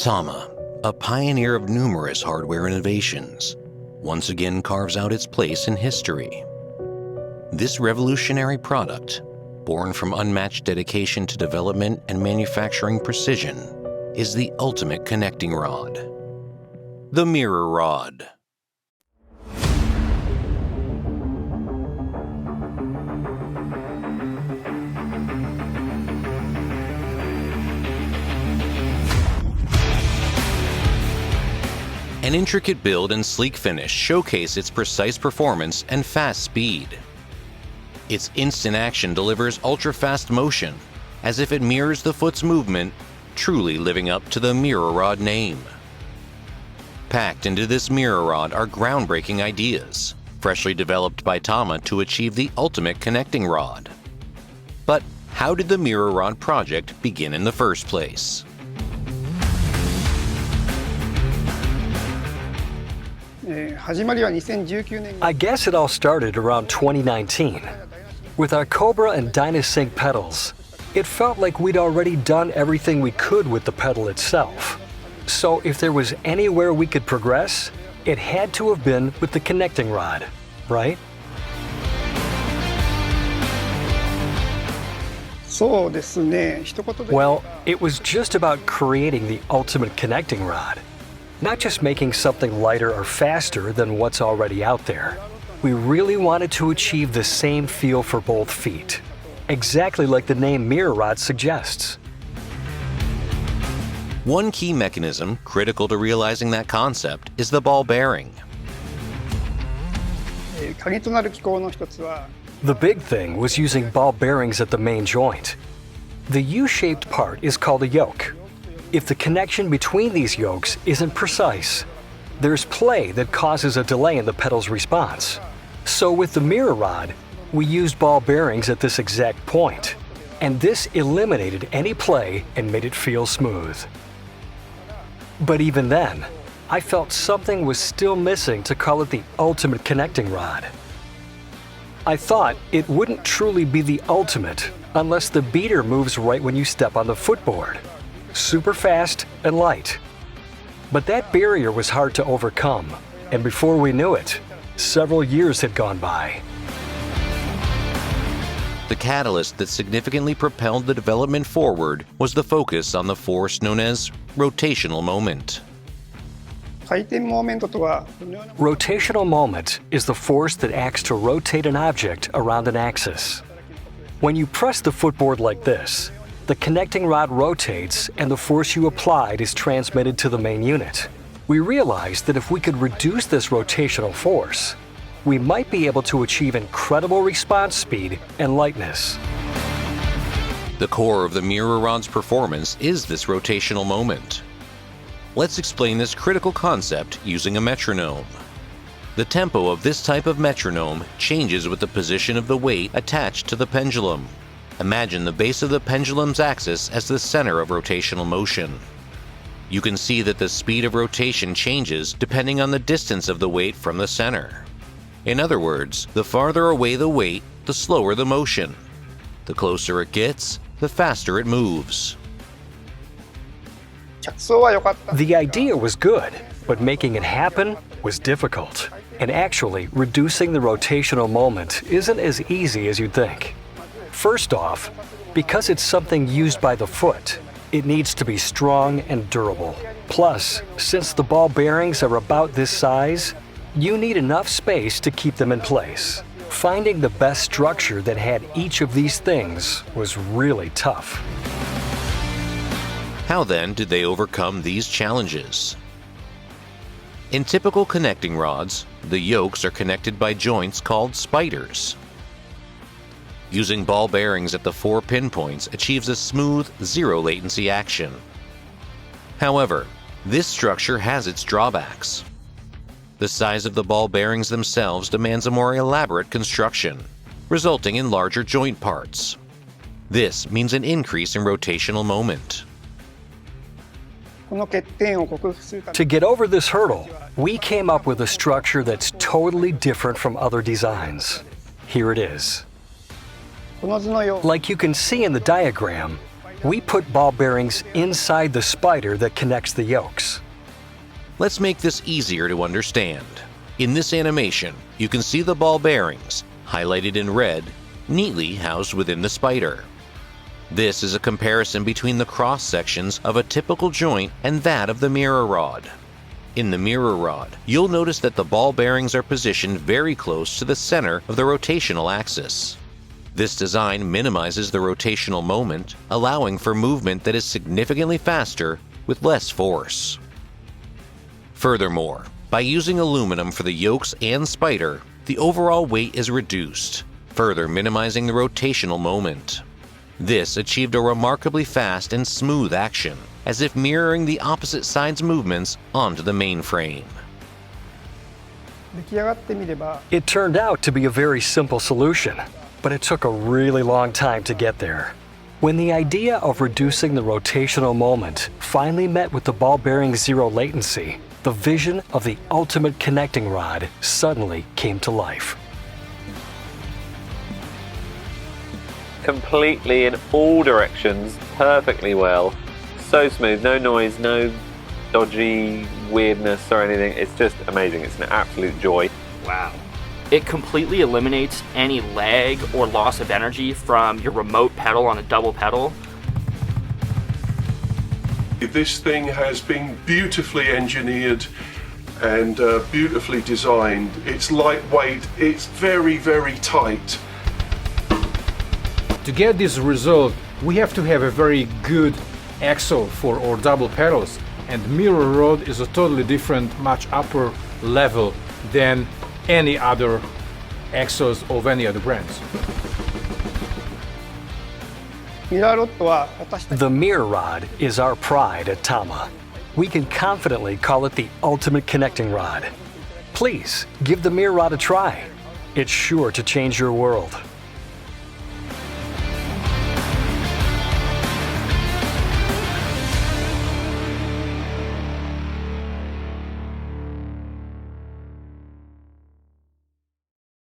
TAMA, a pioneer of numerous hardware innovations, once again carves out its place in history. This revolutionary product, born from unmatched dedication to development and manufacturing precision, is the ultimate connecting rod. The Mirror Rod. An intricate build and sleek finish showcase its precise performance and fast speed. Its instant action delivers ultra-fast motion, as if it mirrors the foot's movement, truly living up to the Mirror Rod name. Packed into this Mirror Rod are groundbreaking ideas, freshly developed by TAMA to achieve the ultimate connecting rod. But how did the Mirror Rod project begin in the first place? I guess it all started around 2019. With our Cobra and Dynasync pedals, it felt like we'd already done everything we could with the pedal itself. So if there was anywhere we could progress, it had to have been with the connecting rod, right? Well, it was just about creating the ultimate connecting rod. Not just making something lighter or faster than what's already out there. We really wanted to achieve the same feel for both feet, exactly like the name Mirror Rod suggests. One key mechanism critical to realizing that concept is the ball bearing. The big thing was using ball bearings at the main joint. The U-shaped part is called a yoke. If the connection between these yokes isn't precise, there's play that causes a delay in the pedal's response. So with the Mirror Rod, we used ball bearings at this exact point, and this eliminated any play and made it feel smooth. But even then, I felt something was still missing to call it the ultimate connecting rod. I thought it wouldn't truly be the ultimate unless the beater moves right when you step on the footboard. Super fast and light. But that barrier was hard to overcome, and before we knew it, several years had gone by. The catalyst that significantly propelled the development forward was the focus on the force known as rotational moment. Rotational moment is the force that acts to rotate an object around an axis. When you press the footboard like this, the connecting rod rotates and the force you applied is transmitted to the main unit. We realized that if we could reduce this rotational force, we might be able to achieve incredible response speed and lightness. The core of the Mirror Rod's performance is this rotational moment. Let's explain this critical concept using a metronome. The tempo of this type of metronome changes with the position of the weight attached to the pendulum. Imagine the base of the pendulum's axis as the center of rotational motion. You can see that the speed of rotation changes depending on the distance of the weight from the center. In other words, the farther away the weight, the slower the motion. The closer it gets, the faster it moves. The idea was good, but making it happen was difficult. And actually, reducing the rotational moment isn't as easy as you'd think. First off, because it's something used by the foot, it needs to be strong and durable. Plus, since the ball bearings are about this size, you need enough space to keep them in place. Finding the best structure that had each of these things was really tough. How then did they overcome these challenges? In typical connecting rods, the yokes are connected by joints called spiders. Using ball bearings at the 4 pinpoints achieves a smooth, zero-latency action. However, this structure has its drawbacks. The size of the ball bearings themselves demands a more elaborate construction, resulting in larger joint parts. This means an increase in rotational moment. To get over this hurdle, we came up with a structure that's totally different from other designs. Here it is. Like you can see in the diagram, We put ball bearings inside the spider that connects the yokes. Let's make this easier to understand. In this animation, you can see the ball bearings, highlighted in red, neatly housed within the spider. This is a comparison between the cross sections of a typical joint and that of the mirror rod. In the mirror rod, you'll notice that the ball bearings are positioned very close to the center of the rotational axis. This design minimizes the rotational moment, allowing for movement that is significantly faster with less force. Furthermore, by using aluminum for the yokes and spider, the overall weight is reduced, further minimizing the rotational moment. This achieved a remarkably fast and smooth action, as if mirroring the opposite side's movements onto the main frame. It turned out to be a very simple solution, but it took a really long time to get there. When the idea of reducing the rotational moment finally met with the ball bearing's zero latency, the vision of the ultimate connecting rod suddenly came to life. Completely in all directions, perfectly well. So smooth, no noise, no dodgy weirdness or anything. It's just amazing. It's an absolute joy. Wow. It completely eliminates any lag or loss of energy from your remote pedal on a double pedal. This thing has been beautifully engineered and beautifully designed. It's lightweight, it's very, very tight. To get this result, we have to have a very good axle for our double pedals, and mirror rod is a totally different, much upper level than any other axles of any other brands. The mirror rod is our pride at TAMA. We can confidently call it the ultimate connecting rod. Please give the mirror rod a try. It's sure to change your world.